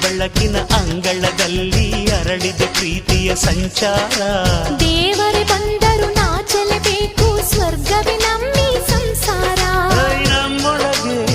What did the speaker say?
ಬೆಳಕಿನ ಅಂಗಳದಲ್ಲಿ ಅರಳಿದ ಪ್ರೀತಿಯ ಸಂಚಾರ. ದೇವರೇ ಬಂದರು ನಾಚಲೇಬೇಕು, ಸ್ವರ್ಗವೇ ನಮ್ಮಿ ಸಂಸಾರ. ನಮ್ಮೊಳಗೆ